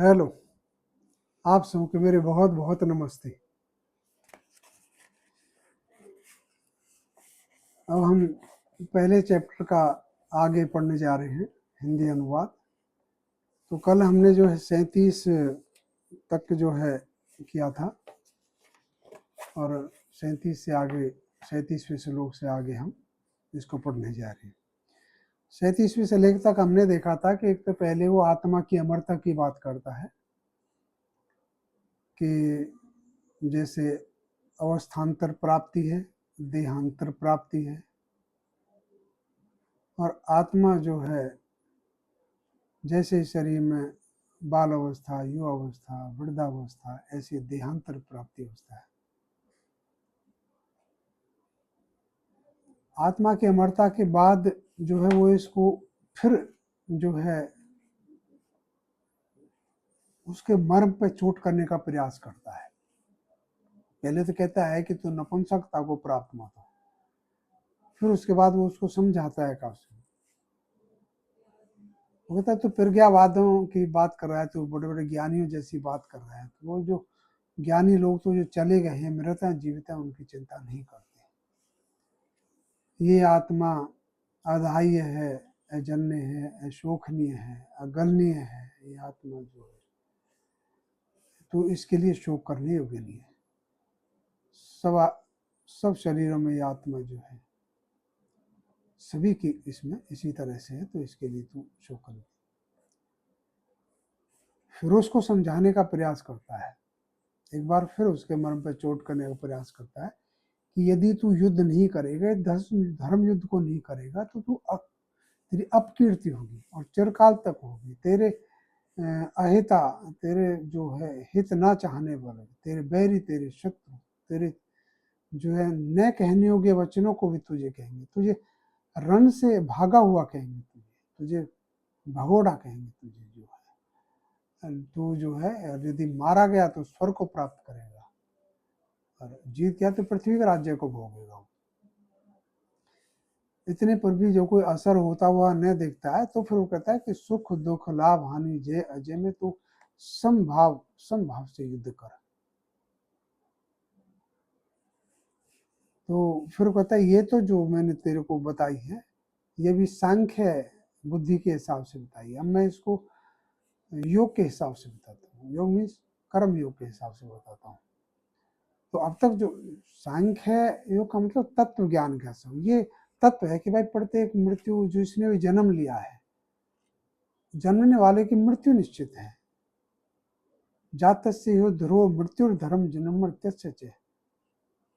Hello. आप सबको मेरे बहुत बहुत नमस्ते। अब हम पहले चैप्टर का आगे पढ़ने जा रहे हैं, हिंदी अनुवाद। तो कल हमने जो है 37 तक जो है किया था, और 37 से आगे 37वें श्लोक से आगे हम इसको पढ़ने जा रहे हैं। 37वीं से लेकर तक हमने देखा था कि एक तो पहले वो आत्मा की अमरता की बात करता है कि जैसे अवस्थान्तर प्राप्ति है, देहांतर प्राप्ति है, और आत्मा जो है जैसे शरीर में बाल अवस्था, युवा अवस्था, वृद्धावस्था, ऐसी देहांतर प्राप्ति अवस्था है। आत्मा की अमरता के बाद जो है वो इसको फिर जो है उसके मर्म पे चोट करने का प्रयास करता है। पहले तो कहता है कि तू नपुंसकता को प्राप्त मत हो, फिर उसके बाद वो उसको समझाता है काफी। वो कहता है तू प्रज्ञावादों की बात कर रहा है, तू बड़े बड़े ज्ञानियों जैसी बात कर रहा है। तो वो जो ज्ञानी लोग तो जो चले गए हैं, मृत हैं जीवित हैं, उनकी चिंता नहीं करते। ये आत्मा अधाह्य है, अजन्य है, अशोकनीय है, अगलनीय है। ये आत्मा जो है तो इसके लिए शोक करने योग्य नहीं है। सब शरीरों में ये आत्मा जो है सभी की इसमें इसी तरह से है, तो इसके लिए तू शोक कर। फिर उसको समझाने का प्रयास करता है, एक बार फिर उसके मर्म पर चोट करने का प्रयास करता है कि यदि तू युद्ध नहीं करेगा, धर्म युद्ध को नहीं करेगा, तो तू तेरी अपकीर्ति होगी और चिरकाल तक होगी। तेरे अहिता, तेरे जो है हित ना चाहने वाले, तेरे बैरी, तेरे शत्रु, तेरे जो है न कहने योग्य वचनों को भी तुझे कहेंगे, तुझे रण से भागा हुआ कहेंगे, तुझे भगोड़ा कहेंगे, तुझे जो है तू जो है यदि मारा गया तो स्वर्ग को प्राप्त करेगा, और जीत गया तो पृथ्वी के राज्य को भोगेगा। इतने पर भी जो कोई असर होता हुआ न देखता है, तो फिर वो कहता है कि सुख दुख लाभ हानि जय अजय में तो समभाव से युद्ध कर। तो फिर कहता है ये तो जो मैंने तेरे को बताई है, ये भी सांख्य बुद्धि के हिसाब से बताई। अब मैं इसको योग के हिसाब से बताता हूँ। योग मीन्स कर्म योग के हिसाब से बताता हूँ। तो अब तक जो सांख्य योग का मतलब तत्व ज्ञान कैसा हो, ये तत्व है कि भाई प्रत्येक मृत्यु, जो इसने भी जन्म लिया है, जन्मने वाले की मृत्यु निश्चित है। जातस्य यो ध्रुव मृत्युर्धर्म जन्मर्त्यस्य च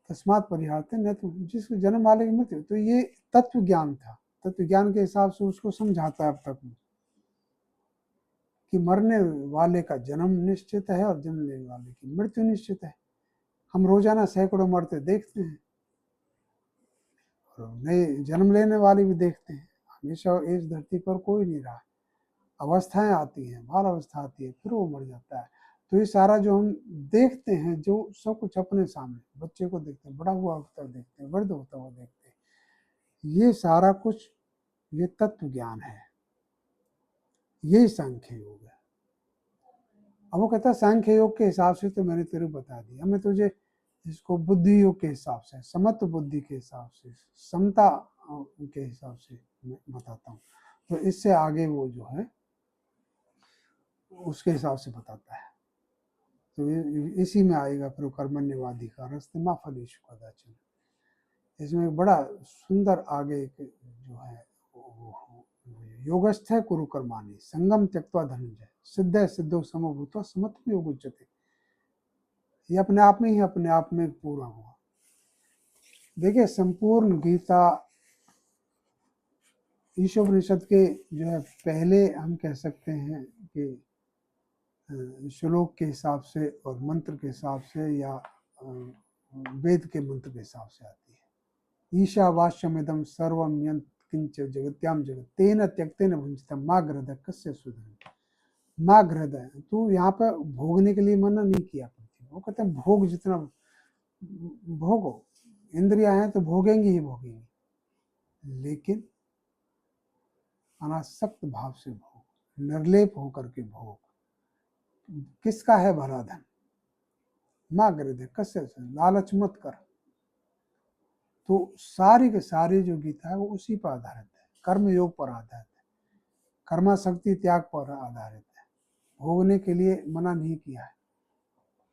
तस्मात् परिहार्थे न, तो जिसको जन्म वाले की मृत्यु। तो ये तत्व ज्ञान था, तत्व ज्ञान के हिसाब से उसको समझाता है अब तक कि मरने वाले का जन्म निश्चित है और जन्म लेने वाले की मृत्यु निश्चित है। हम रोजाना सैकड़ों मरते देखते हैं, और नए जन्म लेने वाले भी देखते हैं। हमेशा इस धरती पर कोई नहीं रहा, अवस्थाएं आती हैं, बाल अवस्था आती है, फिर वो मर जाता है। तो ये सारा जो हम देखते हैं, जो सब कुछ अपने सामने, बच्चे को देखते हैं, बड़ा हुआ होता देखते हैं, वृद्ध होता हुआ देखते हैं, ये सारा कुछ ये तत्व ज्ञान है, यही सांख्य योग है। अब वो कहता है सांख्य योग के हिसाब से तो मैंने तेरे बता दिया, मैं तुझे इसको बुद्धि योग के हिसाब से, समत्व बुद्धि के हिसाब से, समता के हिसाब से मैं बताता हूँ। तो इससे आगे वो जो है उसके हिसाब से बताता है। तो इसी में आएगा फिर कर्मण्यवादी का रस्तमा फलेशु कदाचन। इसमें एक बड़ा सुंदर आगे एक जो है योगस्थ है कुरु कर्माणि संगम त्यक्त्वा धनंजय सिद्ध सिद्धो समभूत समत्व योग उच्यते। ये अपने आप में ही अपने आप में पूरा हुआ। देखिए संपूर्ण गीता ईशोपनिषद के जो है पहले हम कह सकते हैं कि श्लोक के हिसाब से और मंत्र के हिसाब से, या वेद के मंत्र के हिसाब से आती है। ईशावास्यमिदं सर्वं यत् किंच जगत्याम जगत तेन त्यक्तेन भुंजतम माँ गृहद कस्य सुधन। माँ गृहद, तू यहाँ पे भोगने के लिए मना नहीं किया पृथ्वी। वो कहते हैं भोग जितना भोगो, इंद्रियां हैं तो भोगेंगी ही भोगेंगी, लेकिन अनासक्त भाव से भोग, निर्लेप होकर के भोग। किसका है भला धन, माँ गृदे कस्य से, लालच मत कर। तो सारी के सारी जो गीता है वो उसी पर आधारित है, कर्म योग पर आधारित है, कर्माशक्ति त्याग पर आधारित है। भोगने के लिए मना नहीं किया है,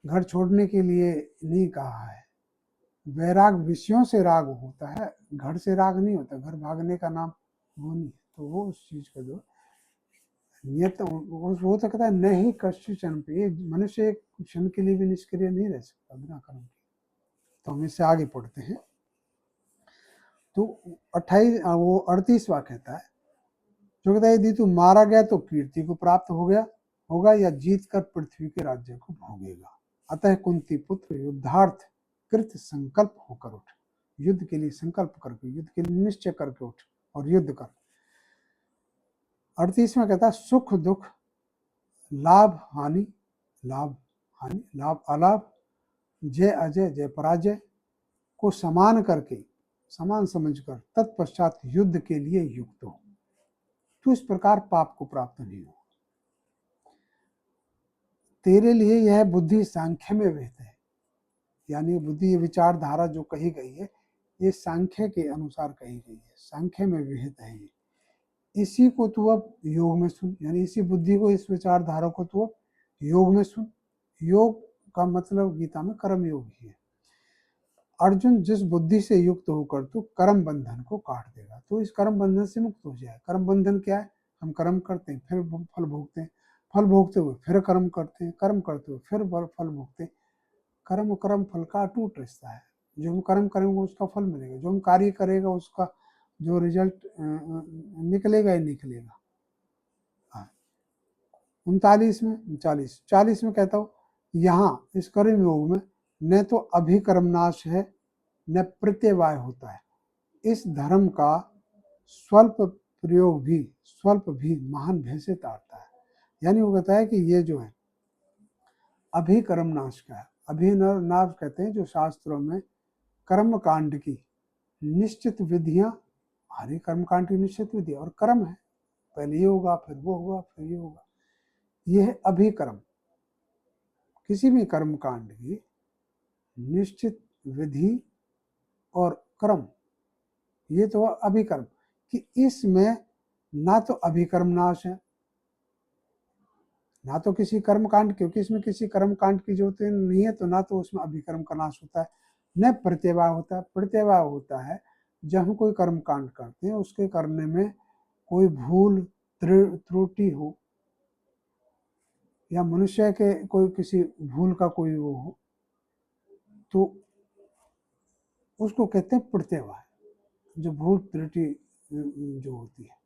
घर छोड़ने के लिए नहीं कहा है। वैराग विषयों से राग होता है, घर से राग नहीं होता, घर भागने का नाम वो नहीं। तो वो उस चीज का जो नियत वो तो कहता है नहीं कश्चिन पे, मनुष्य एक क्षण के लिए भी निष्क्रिय नहीं रह सकता बिना कर्म के। तो हम इससे आगे पढ़ते हैं। तो 38वां कहता है, जो कहता है यदि तू मारा गया तो कीर्ति को प्राप्त हो गया होगा, या जीत कर पृथ्वी के राज्य को भोगेगा। अतः कुंती पुत्र युद्धार्थ कृत संकल्प होकर उठ, युद्ध के लिए संकल्प करके, युद्ध के लिए निश्चय करके उठ और युद्ध कर। 38वां कहता है सुख दुख, लाभ हानि, लाभ हानि, लाभ अलाभ, जय अजय, जय पराजय को समान करके, समान समझकर तत्पश्चात युद्ध के लिए युक्त हो, तो इस प्रकार पाप को प्राप्त नहीं हो। तेरे लिए यह बुद्धि सांख्य में विहित है, यानी बुद्धि विचारधारा जो कही गई है ये सांख्य के अनुसार कही गई है, सांख्य में विहित है ये। इसी को तू अब योग में सुन, यानी इसी बुद्धि को, इस विचारधारा को तू अब योग में सुन। योग का मतलब गीता में कर्म योग ही है। अर्जुन जिस बुद्धि से युक्त होकर तू कर्म बंधन को काट देगा, तो इस कर्म बंधन से मुक्त हो जाए। कर्म बंधन क्या है, हम कर्म करते हैं फिर फल भोगते हैं, फल भोगते हुए फिर कर्म करते हैं, कर्म करते हुए फिर फल भोगते हैं। कर्म कर्म फल का अटूट रिश्ता है। जो हम कर्म करेंगे उसका फल मिलेगा, जो हम कार्य करेगा उसका जो रिजल्ट निकलेगा ही निकलेगा। 39 में कहता हूँ, यहाँ इस कर्म योग में न तो अभिकर्मनाश है न प्रत्यवाय होता है। इस धर्म का स्वल्प प्रयोग भी, स्वल्प भी महान भय से तारता है। यानी वो कहता है कि ये जो है अभिकर्मनाश का है। अभिनाश कहते हैं जो शास्त्रों में कर्म कांड की निश्चित विधियां, हर कर्म कांड की निश्चित विधि और कर्म है, पहले ये होगा फिर वो होगा फिर ये होगा, ये है अभिकर्म। किसी भी कर्म कांड की निश्चित विधि और क्रम, ये तो अभिकर्म कि इसमें ना तो अभिकर्म नाश है ना तो किसी कर्म कांड, क्योंकि इसमें किसी कर्म कांड की जरूरत नहीं है, तो ना तो उसमें अभिकर्म का नाश होता है, न प्रत्यवाय होता है। प्रत्यवाय होता है जब हम कोई कर्म कांड करते हैं उसके करने में कोई भूल त्रुटि हो, या मनुष्य के कोई किसी भूल का कोई वो हो, तो उसको कहते हैं प्रत्यवाय, जो भूल त्रुटि जो होती है।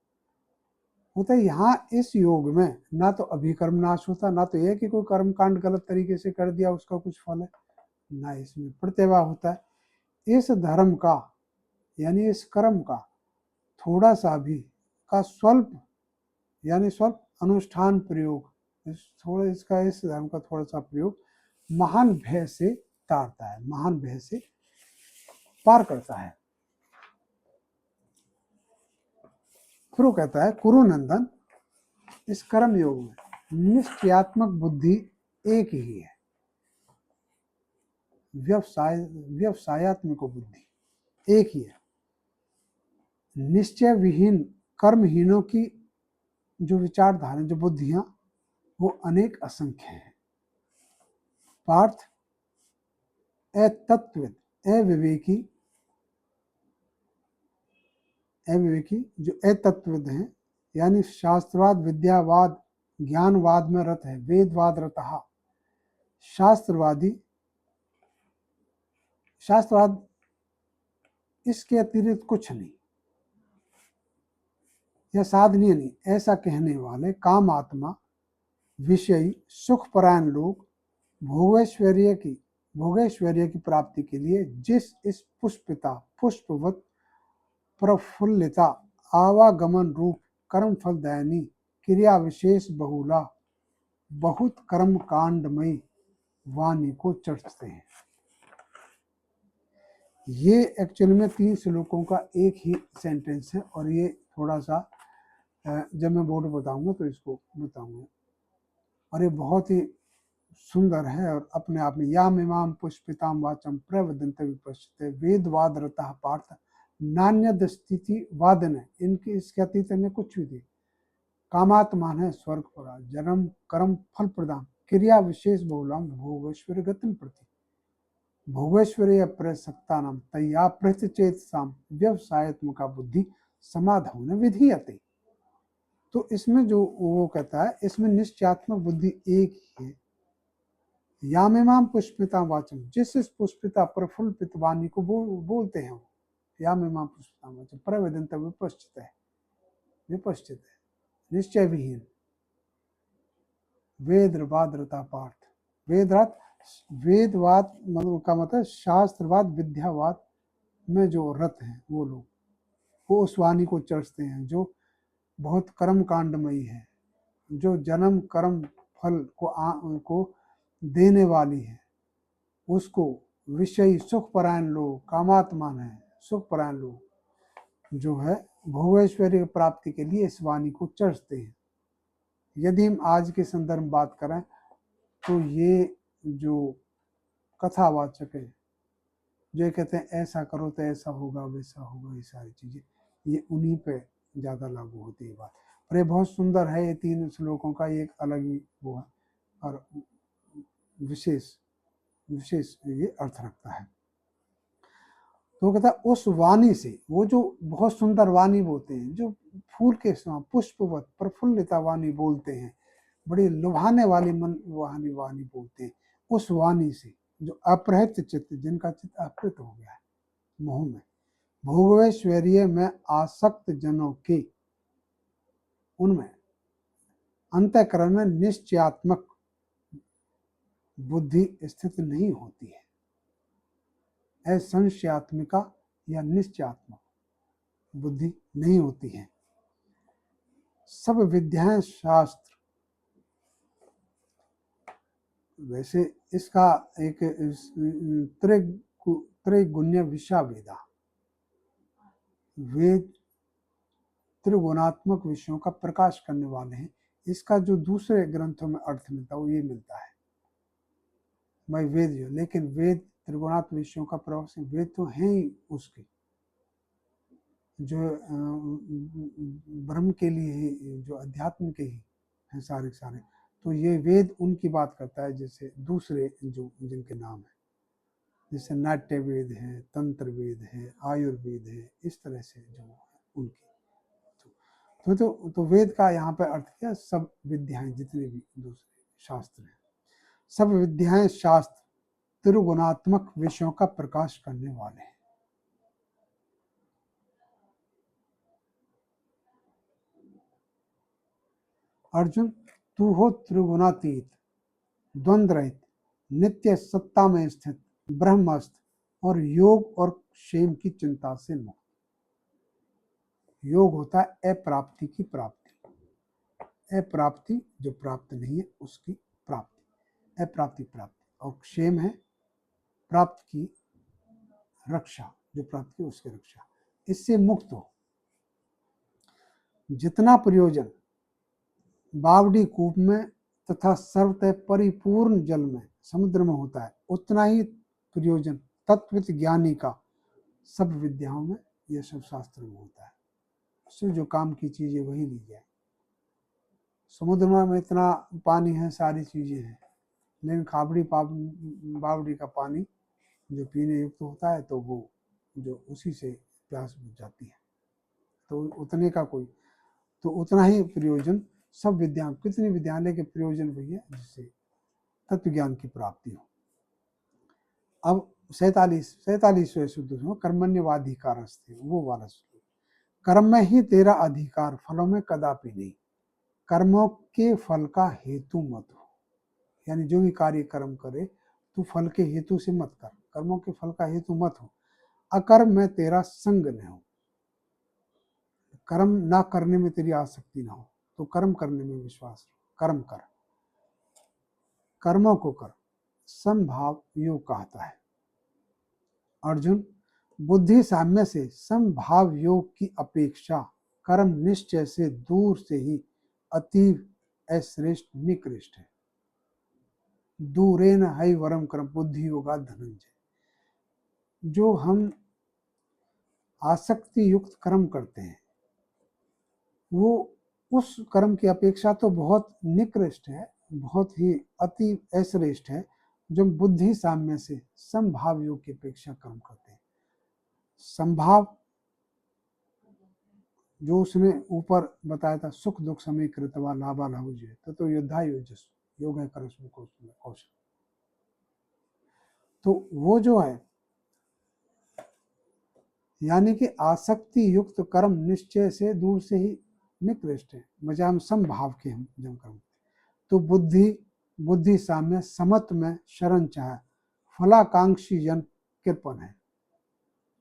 होता है यहाँ इस योग में ना तो अभिकर्म नाश होता, ना तो यह कि कोई कर्म कांड गलत तरीके से कर दिया उसका कुछ फल है, ना इसमें प्रत्यवाय होता है। इस धर्म का यानी इस कर्म का थोड़ा सा भी का स्वल्प यानी स्वल्प अनुष्ठान प्रयोग, थोड़ा इसका, इस धर्म का थोड़ा सा प्रयोग महान भय से तारता है, महान भय से पार करता है। फिर वो कहता है कुरुनंदन, इस कर्म योग में निश्चयात्मक बुद्धि एक ही है, व्यवसायत्मक बुद्धि एक ही है। निश्चय विहीन कर्महीनों की जो विचारधारा, जो बुद्धियां, वो अनेक असंख्य हैं। पार्थ, अतत्विद, अविवेकी जो अतत्विद हैं, यानी शास्त्रवाद, विद्यावाद, ज्ञानवाद में रत है, वेदवाद रतः, शास्त्रवाद इसके अतिरिक्त कुछ नहीं, यह साधनीय नहीं, ऐसा कहने वाले काम आत्मा, विषयी, सुखपरायण लोग भोगैश्वर्य की प्राप्ति के लिए जिस इस पुष्पवत प्रफुल्लिता आवागमन रूप कर्म फल दयनी क्रिया विशेष बहुला बहुत कर्म कांडमयी वाणी को चढ़ते हैं। ये एक्चुअल में 3 श्लोकों का एक ही सेंटेंस है, और ये थोड़ा सा जब मैं बोर्ड बताऊंगा तो इसको बताऊंगा। और ये बहुत ही सुंदर है और अपने आप में। याम इमाम पुष्पिताम वाचम प्रवदंत विपश्यते वेदवाद रता पार्थ नान्यद स्थिति वादन है, इनकी इसके अतीत ने कुछ भी दी। कामात्मान है स्वर्ग परा जन्म कर्म फल प्रदान क्रिया विशेष बहुलाम भोगेश्वर गतिम प्रति भोगेश्वरीय प्रसक्ता नाम तैया प्रचेत साम व्यवसायत्मका बुद्धि समाधान विधीयते। तो इसमें जो वो कहता है, इसमें निश्चयात्मक बुद्धि एक ही है। यामिमाम पुष्पिता वाचम, जिस इस पुष्पिता प्रफुल्लित वाणी को बोलते हैं वो यामिमाम पुष्पिता वाचम प्रवेदंत विपश्चित है, विपश्चित है निश्चय विहीन वेदवाद रता पार्थ। वेदवाद वेदवाद मतलब का मतलब शास्त्रवाद विद्यावाद में जो रत हैं वो लोग, वो उस वाणी को चर्चते हैं जो बहुत कर्म कांडमयी है, जो जन्म कर्म फल को देने वाली है, उसको विषयी सुख परायण लोग, कामात्मान है सुख परायण लोग जो है भोगेश्वरी प्राप्ति के लिए इस वाणी को चर्चते हैं। यदि हम आज के संदर्भ में बात करें तो ये जो कथावाचक है, जो कहते हैं ऐसा करो तो ऐसा होगा वैसा होगा, ये सारी चीजें ये उन्हीं पे ज्यादा लागू होती है बात। और ये बहुत सुंदर है, ये 3 श्लोकों का एक अलग ही वो है और विशेष विशेष ये अर्थ रखता है। तो कहता है उस वाणी से, वो जो बहुत सुंदर वाणी बोलते हैं, जो फूल के समान पुष्पवत प्रफुल्लिता वाणी बोलते हैं, बड़ी लुभाने वाली मन वाणी बोलते हैं, उस वाणी से जो अपहृत चित्त, जिनका चित्त अपहृत हो गया है मोह में, भोगैश्वर्य में आसक्त जनों के, उनमें अंतःकरण में निश्चयात्मक बुद्धि स्थित नहीं होती है। असंशयात्मिका या निश्चयात्मक बुद्धि नहीं होती है। सब विद्याएं शास्त्र, वैसे इसका एक त्रिगुण्य विषा वेदा, वेद त्रिगुणात्मक विषयों का प्रकाश करने वाले हैं। इसका जो दूसरे ग्रंथों में अर्थ मिलता है वो ये मिलता है भाई वेद जो, लेकिन वेद त्रिगुणात्मक विषयों का प्रवास, वेद तो है ही उसके जो ब्रह्म के लिए ही, जो अध्यात्म के ही हैं सारे सारे। तो ये वेद उनकी बात करता है, जैसे दूसरे जो जिनके नाम है, जैसे नाट्य वेद है, तंत्र वेद है, आयुर्वेद है, इस तरह से जो उनकी। तो वेद का यहाँ पे अर्थ क्या, सब विद्याएं, जितने भी दूसरे शास्त्र हैं, सब विद्याएं शास्त्र त्रिगुणात्मक विषयों का प्रकाश करने वाले हैं। अर्जुन, तू हो त्रिगुणातीत, द्वंद्व रहित, नित्य सत्ता में स्थित, ब्रह्मस्थ और योग और क्षेम की चिंता से मुक्त। योग होता है अप्राप्ति की प्राप्ति, अप्राप्ति जो प्राप्त नहीं है उसकी प्राप्ति, अप्राप्ति प्राप्ति, और क्षेम है प्राप्त की रक्षा, जो प्राप्त की उसकी रक्षा, इससे मुक्त हो। जितना प्रयोजन बावड़ी कूप में तथा सर्वतः परिपूर्ण जल में समुद्र में होता है, उतना ही प्रयोजन तत्वित ज्ञानी का सब विद्याओं में, यह सब शास्त्रों में होता है। उससे जो काम की चीजें वही ली जाए। समुद्र में इतना पानी है, सारी चीजें हैं, लेकिन बावड़ी का पानी जो पीने युक्त होता है तो वो जो उसी से प्यास बुझ जाती है, तो उतने का कोई, तो उतना ही प्रयोजन सब विद्या, कितनी विद्यालय के प्रयोजन वही है जिससे तत्व ज्ञान की प्राप्ति हो। अब 47वें शुद्ध कर्मण्यवाधिकार, वो वाला श्लोक, कर्म में ही तेरा अधिकार, फलों में कदापि नहीं। कर्मों के फल का हेतु मत हो, यानी जो भी कार्य कर्म करे तू फल के हेतु से मत कर, कर्मों के फल का हेतु मत हो। अकर्म में तेरा संग न हो, कर्म ना करने में तेरी आसक्ति ना हो, तो कर्म करने में विश्वास, कर्म कर, कर्मों को कर, समभाव योग कहता है। अर्जुन, बुद्धि साम्य से समभाव योग की अपेक्षा कर्म निश्चय से दूर से ही अतीव अश्रेष्ठ निकृष्ट है। दूरेन हई वरम कर्म बुद्धि योगा धनंजय। जो हम आसक्ति युक्त कर्म करते हैं वो उस कर्म की अपेक्षा तो बहुत निकृष्ट है, बहुत ही अति अश्रेष्ठ है जो बुद्धि साम्य से समभाव योग की अपेक्षा कर्म करते हैं। संभाव जो उसने ऊपर बताया था, सुख दुख समय कृतवा लाभा लाभ तो योद्धा योजस योग है करस्म कौशल। तो वो जो है यानी कि आसक्ति युक्त कर्म निश्चय से दूर से ही निकृष्ट है, बजाय हम समभाव के हम जब कर्म। तो बुद्धि साम्य समत में शरण चाहे, फलाकांक्षी जन कृपण है,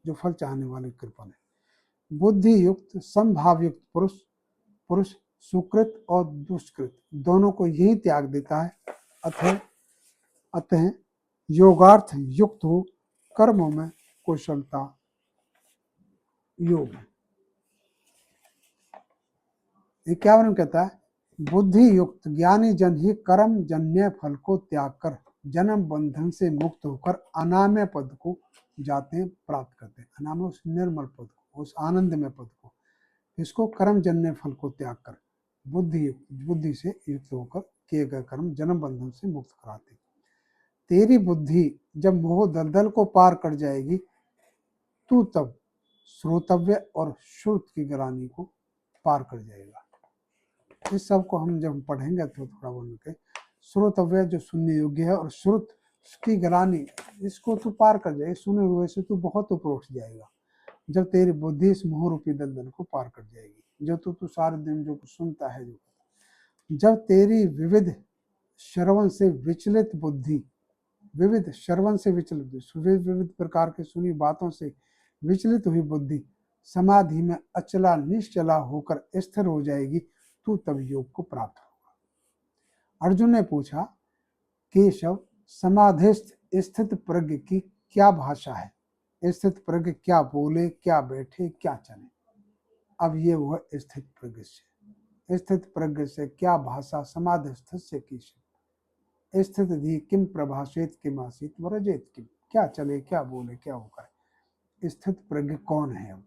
जो फल चाहने वाले कृपण है। बुद्धि युक्त समभाव युक्त पुरुष सुकृत और दुष्कृत दोनों को यही त्याग देता है। अतः योगार्थ युक्त हो कर्मों में कुशलता योग है। ये क्या वर्णन कहता है, बुद्धि युक्त ज्ञानी जन ही कर्म जन्य फल को त्याग कर जन्म बंधन से मुक्त होकर अनामय पद को जाते हैं, प्राप्त करते हैं। अनामय उस निर्मल पद को, उस आनंदमय पद को, इसको कर्म जन्य फल को त्याग कर बुद्धि से युक्त होकर किए गए कर्म जन्म बंधन से मुक्त कराते। तेरी बुद्धि जब मोह दलदल को पार कर जाएगी तू तब श्रोतव्य और श्रुत की ग्लानि को पार कर जाएगा। इस सब को हम जब पढ़ेंगे तो थोड़ा बोल के, श्रोतव्य जो सुनने योग्य है और श्रुत की ग्लानि, इसको तू पार कर जाएगा। सुने हुए से तू बहुत ऊपर उठ जाएगा जब तेरी बुद्धि इस मोह रूपी दलदल को पार कर जाएगी। जो तू सारे दिन जो सुनता है, जो जब तेरी विविध श्रवण से विचलित बुद्धि, विविध श्रवण से विचलित, विविध प्रकार के सुनी बातों से विचलित हुई बुद्धि समाधि में अचला निश्चला होकर स्थिर हो जाएगी, तू तब योग को प्राप्त होगा। अर्जुन ने पूछा, केशव समाधिस्थ स्थित प्रज्ञ की क्या भाषा है? स्थित प्रज्ञ क्या बोले, क्या बैठे, क्या चले? अब ये हुआ स्थित प्रज्ञ से। स्थित प्रज्ञ से क्या भाषा समाधिस्थ से की स्थित धी किम प्रभाषेत किम आसीत वरजेत किम, क्या चले, क्या बोले, क्या वो करे। स्थित प्रज्ञ कौन है?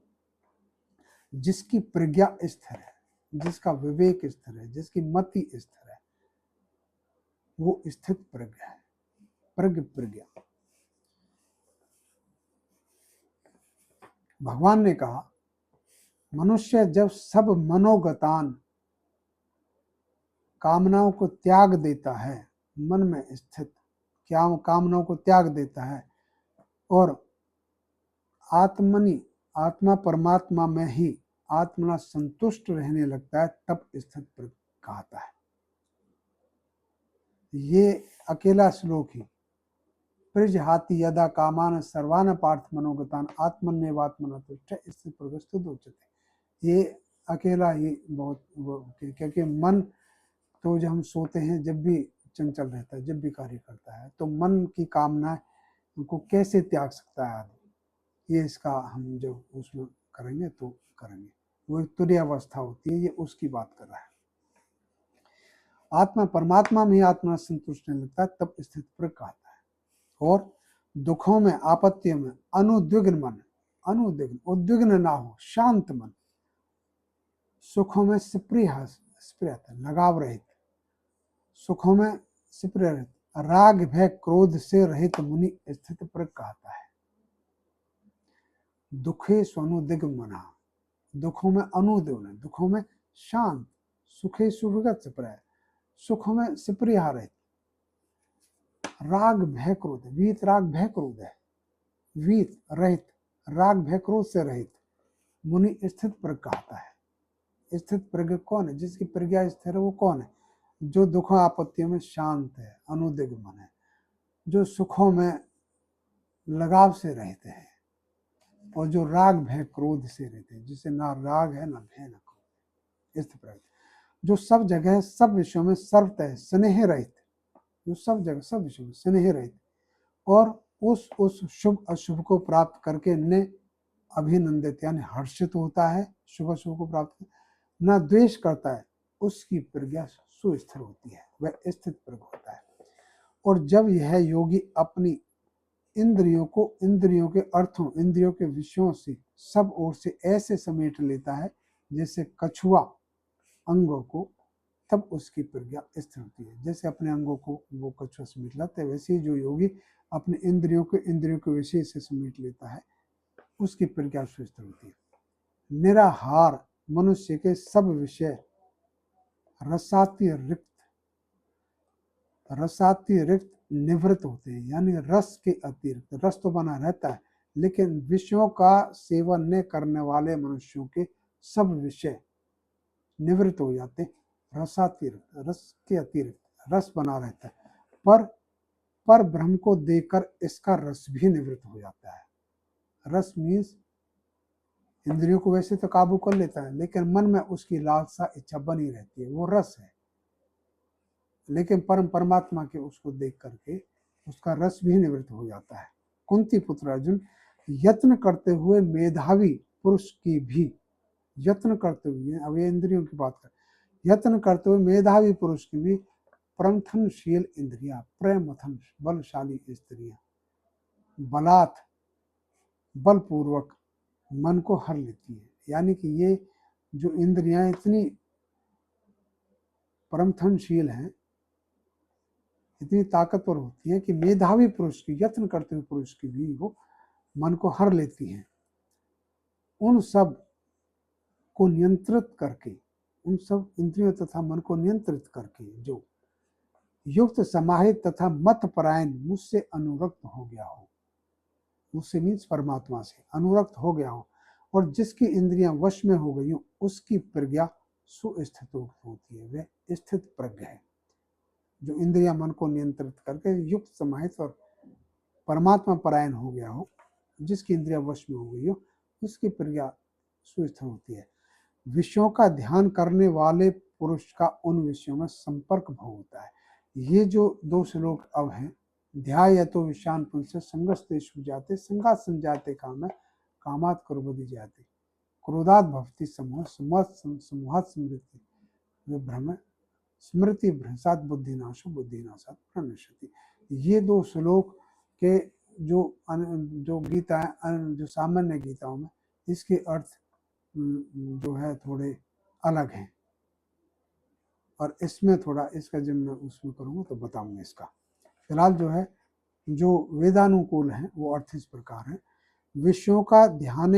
जिसकी प्रज्ञा स्थिर है, जिसका विवेक स्थिर है, जिसकी मति स्थिर है, वो स्थित प्रज्ञ है। प्रज्ञा। भगवान ने कहा, मनुष्य जब सब मनोगतान कामनाओं को त्याग देता है, मन में स्थित क्या कामनाओं को त्याग देता है और आत्मा परमात्मा में ही आत्मा संतुष्ट रहने लगता है, तब स्थित प्रज्ञ कहता है। ये अकेला श्लोक ही, प्रजहाति यदा कामान सर्वान पार्थ मनोगतान आत्मन्यवात्मना तुष्ट स्थित प्रज्ञस्तु दोचते। ये अकेला ही बहुत, क्योंकि मन तो जब हम सोते हैं जब भी चंचल रहता है, जब भी कार्य करता है, तो मन की कामना उनको कैसे त्याग सकता है आदमी? ये इसका हम जब उसमें करेंगे तो करेंगे। वो एक तुरीय अवस्था होती है, ये उसकी बात कर रहा है। आत्मा परमात्मा में ही आत्मा संतुष्ट नहीं लगता, तब स्थित प्रज्ञ कहता है। और दुखों में, आपत्तियों में अनुद्विग्न मन, उद्विग्न ना हो, शांत मन, सुखों में स्प्रिय लगाव रहित, सुखों में स्प्रिय रहित, राग भय क्रोध से रहित मुनि स्थित प्रज्ञ कहता है। दुखे स्वनुदिग्न मना, दुखों में अनुदिग्न, दुखों में शांत, सुखे सुविगत स्प्रिय, सुखों में स्प्रिय रहित, राग भय क्रोध, वीत राग भय क्रोध है, वीत रहित, राग भय क्रोध से रहित मुनि स्थित प्रज्ञ कहता है। स्थित प्रज्ञ कौन है? जिसकी प्रज्ञा स्थिर है वो कौन है? जो दुखों आपत्तियों में शांत है, अनुदिग्न मन है, जो सुखों में लगाव से रहते हैं, और जो राग भय क्रोध से रहते हैं, जिसे ना राग है ना भय ना क्रोध। स्थित प्रज्ञ जो सब जगह सब विषयों में सर्वतः स्नेह रहित, जो सब जगह सब विषयों में स्नेह रहित और उस शुभ अशुभ को प्राप्त करके न अभिनंदित यानी हर्षित होता है, शुभ अशुभ को प्राप्त न द्वेष करता है, उसकी प्रज्ञा सुस्थिर होती है, वह स्थित प्रज्ञ होता है। और जब यह योगी अपनी इंद्रियों के अर्थों, इंद्रियों के विषयों से सब ओर से ऐसे समेट लेता है जैसे कछुआ अंगों को, तब उसकी प्रज्ञा स्थिर होती है। जैसे अपने अंगों को वो कछुआ समेट लेता है, वैसे ही जो योगी अपने इंद्रियों के विषय से समेट लेता है, उसकी प्रज्ञा स्थिर होती है। निराहार मनुष्य के सब विषय रसातिरिक्त निवृत्त होते हैं, यानी रस के अतिरिक्त। रस तो बना रहता है, लेकिन विषयों का सेवन न करने वाले मनुष्यों के सब विषय निवृत्त हो जाते हैं। रसातिरिक्त, रस के अतिरिक्त रस बना रहता है, पर ब्रह्म को देकर इसका रस भी निवृत्त हो जाता है। रस मीन्स इंद्रियों को वैसे तो काबू कर लेता है, लेकिन मन में उसकी लालसा इच्छा बनी रहती है, वो रस है। लेकिन परमात्मा के उसको देख करके उसका रस भी निवृत्त हो जाता है। कुंती पुत्र अर्जुन, यत्न करते हुए मेधावी पुरुष की भी, यत्न करते हुए, अब ये इंद्रियों की बात कर, यत्न करते हुए मेधावी पुरुष की भी प्रमथनशील इंद्रिया, प्रमथन बलशाली स्त्रियां, बलपूर्वक मन को हर लेती है। यानी कि ये जो इंद्रियां इतनी प्रमथनशील हैं, इतनी ताकतवर होती है कि मेधावी पुरुष की, यत्न करते हुए पुरुष की भी वो मन को हर लेती हैं। उन सब को नियंत्रित करके, उन सब इंद्रियों तथा मन को नियंत्रित करके जो युक्त समाहित तथा मत परायण मुझसे अनुरक्त हो गया हो, मुझसे मीन्स परमात्मा से अनुरक्त हो गया हो, और जिसकी इंद्रियां वश में हो गई हो, उसकी प्रज्ञा सुस्थित होती है। वह स्थित प्रज्ञ है। जो इंद्रियां मन को नियंत्रित करके युक्त समाहित और परमात्मा परायण हो गया हो, जिसकी इंद्रिया वश में हो गई हो, उसकी प्रज्ञा सुस्थित होती है। विषयों का ध्यान करने वाले पुरुष का उन विषयों में संपर्क भाव होता है। ये जो दो श्लोक अब हैं, ध्याय तो विषान पुंस संगस्तेषु जाते संगात संजाते काम कामात कुर्वधि जाते क्रोधात भवति समूह समूहात स्मृति विभ्रम स्मृति भ्रंशात बुद्धिनाशो बुद्धिनाशात प्रणश्यति। ये दो श्लोक के जो गीता है, जो सामान्य गीताओं में, इसके अर्थ जो है थोड़े अलग हैं, और इसमें थोड़ा इसका जब मैं उसमें करूँगा तो बताऊंगा इसका। फिलहाल जो है जो वेदानुकूल हैं वो अर्थ इस प्रकार है। विषयों का ध्यान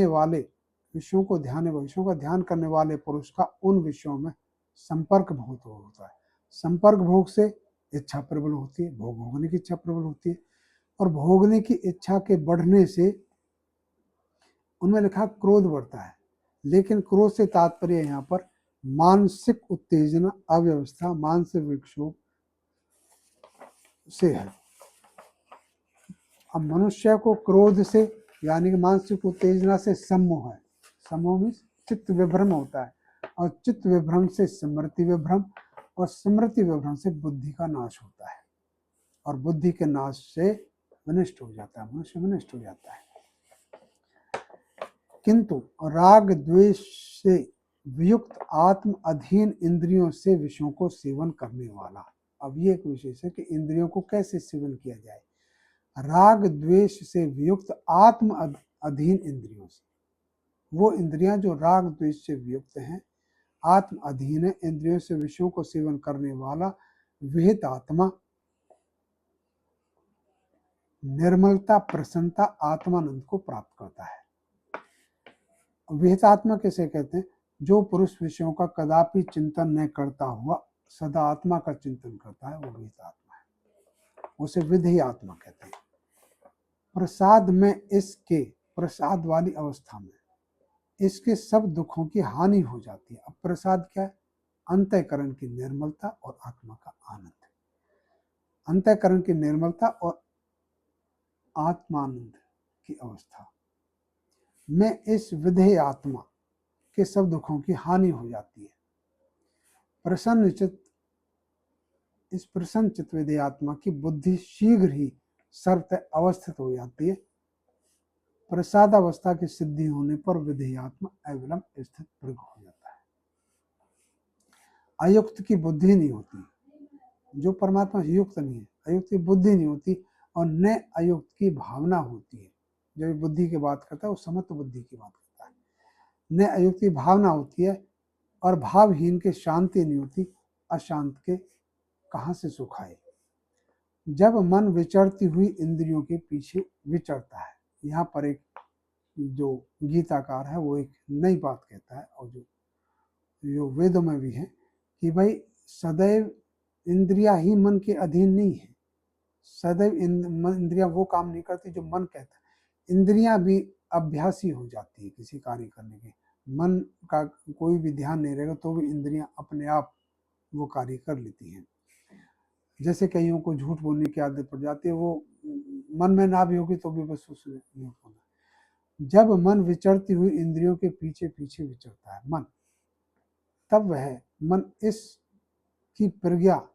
करने वाले पुरुष का उन विषयों में संपर्क बहुत होता है। संपर्क भोग से इच्छा प्रबल होती है, भोगने की इच्छा प्रबल होती है, और भोगने की इच्छा के बढ़ने से उनमें लिखा क्रोध बढ़ता है। लेकिन क्रोध से तात्पर्य यहाँ पर मानसिक उत्तेजना, अव्यवस्था, मानसिक विक्षोभ से है। अब मनुष्य को क्रोध से यानी कि मानसिक उत्तेजना से सम्मोह है। सम्मोह में चित्त विभ्रम होता है, और चित्त विभ्रम से स्मृति विभ्रम, और स्मृति विभ्रम से बुद्धि का नाश होता है, और बुद्धि के नाश से विनष्ट हो जाता है, मनुष्य विनष्ट हो जाता है। किंतु राग द्वेष से वियुक्त आत्म अधीन इंद्रियों से विषयों को सेवन करने वाला, अब ये एक विशेष है कि इंद्रियों को कैसे सेवन किया जाए। राग द्वेष से वियुक्त आत्म अधीन इंद्रियों से, वो इंद्रियां जो राग द्वेष से वियुक्त हैं, आत्म अधीन है, इंद्रियों से विषयों को सेवन करने वाला विहित आत्मा निर्मलता, प्रसन्नता, आत्मानंद को प्राप्त करता है। विहित आत्मा किसे कहते हैं? जो पुरुष विषयों का कदापि चिंतन न करता हुआ सदा आत्मा का चिंतन करता है, वो विहित आत्मा है, उसे विधेय आत्मा कहते हैं। प्रसाद में इसके, प्रसाद वाली अवस्था में इसके सब दुखों की हानि हो जाती है। अब प्रसाद क्या है? अंतःकरण की निर्मलता और आत्मा का आनंद। अंतःकरण की निर्मलता और आत्मानंद की अवस्था में इस विधेय आत्मा के सब दुखों की हानि हो जाती है। इस प्रसन्न चित्त विधेय आत्मा की बुद्धि शीघ्र ही सर्वतः अवस्थित हो जाती है। प्रसाद अवस्था की सिद्धि होने पर विधेय आत्मा अविलंब स्थित प्रग हो जाता है। अयुक्त की बुद्धि नहीं होती, जो परमात्मा युक्त नहीं है, अयुक्त की बुद्धि नहीं होती, और न अयुक्त की भावना होती है। जब बुद्धि की बात करता है वो समत्व बुद्धि की बात करता है। न अयुक्त की भावना होती है, और भावहीन के शांति नहीं होती, अशांत के कहाँ से सुख आए। जब मन विचरती हुई इंद्रियों के पीछे विचरता है, यहाँ पर एक जो गीताकार है वो एक नई बात कहता है, और जो वेदों में भी है कि भाई सदैव इंद्रिया ही मन के अधीन नहीं है। सदैव इंद्रिया वो काम नहीं करती जो मन कहता है। इंद्रियां भी अभ्यासी हो जाती है किसी कार्य करने के। मन का कोई भी ध्यान नहीं रहेगा तो भी इंद्रियां अपने आप वो कार्य कर लेती हैं। जैसे कईयों को झूठ बोलने की आदत पड़ जाती है, वो मन में ना भी होगी तो भी बस उसने झूठ बोला। जब मन विचरती हुई इंद्रियों के पीछे पीछे विचरता है मन, तब वह मन इस की प्रज्ञा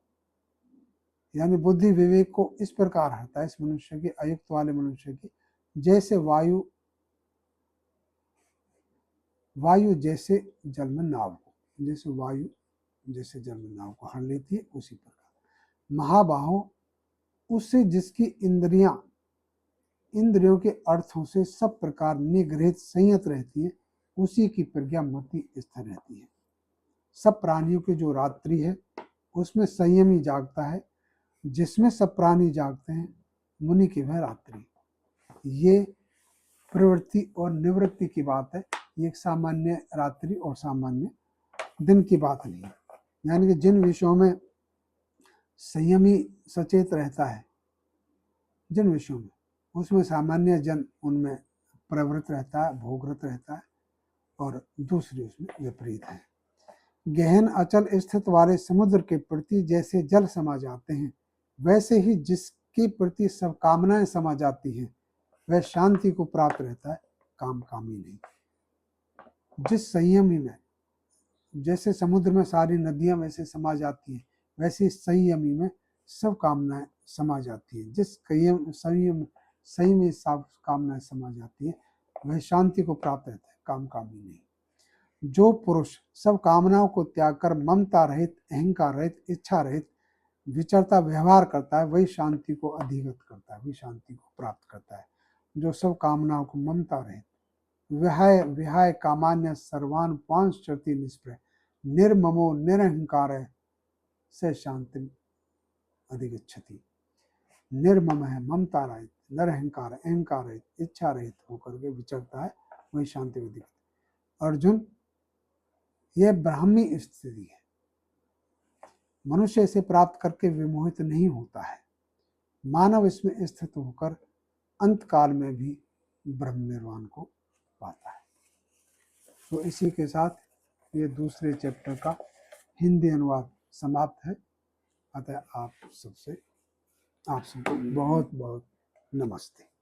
यानी बुद्धि विवेक को इस प्रकार हरता है, इस मनुष्य के, अयुक्त वाले मनुष्य की, जैसे वायु जैसे जल में नाव को, जैसे वायु जैसे जल में नाव को हर लेती है, उसी प्रकार महाबाहो उससे जिसकी इंद्रियों के अर्थों से सब प्रकार निगृहित संयत रहती है, उसी की प्रज्ञा मति स्थिर रहती है। सब प्राणियों की जो रात्रि है उसमें संयमी जागता है, जिसमें सब प्राणी जागते हैं मुनि की वह रात्रि। ये प्रवृत्ति और निवृत्ति की बात है, ये एक सामान्य रात्रि और सामान्य दिन की बात नहीं है। यानी कि जिन विषयों में संयमी सचेत रहता है, जिन विषयों में, उसमें सामान्य जन उनमें प्रवृत्त रहता है, भोगरत रहता है, और दूसरी उसमें विपरीत है। गहन अचल स्थित वाले समुद्र के प्रति जैसे जल समा जाते हैं, वैसे ही जिसके प्रति सब कामनाएं समा जाती हैं वह शांति को प्राप्त रहता है, काम कामी नहीं। जिस संयमी में, जैसे समुद्र में सारी नदियां वैसे समा जाती हैं, वैसे संयमी में सब कामनाएं समा जाती है। जिस संयम में सब कामनाएं समा जाती है वह शांति को प्राप्त रहता है, काम कामी नहीं। जो पुरुष सब कामनाओं को त्याग कर ममता रहित, अहंकार रहित, इच्छा रहित विचरता व्यवहार करता है, वही शांति को अधिगत करता है, वही शांति को प्राप्त करता है। जो सब कामनाओं को ममता रहित, विहाय विहाय कामान्य सर्वान पांचति निष्प्रय निर्ममो निरहंकार से शांति अधिगच्छति। निर्मम है, ममता रहित, निरहंकार, अहंकार रहित, इच्छा रहित होकर के विचरता है, वही शांति अधिगत। अर्जुन, यह ब्राह्मी स्थिति है। मनुष्य इसे प्राप्त करके विमोहित नहीं होता है। मानव इसमें स्थित होकर अंत काल में भी ब्रह्म निर्वाण को पाता है। तो इसी के साथ ये दूसरे चैप्टर का हिंदी अनुवाद समाप्त है। अतः आप सबको बहुत बहुत नमस्ते।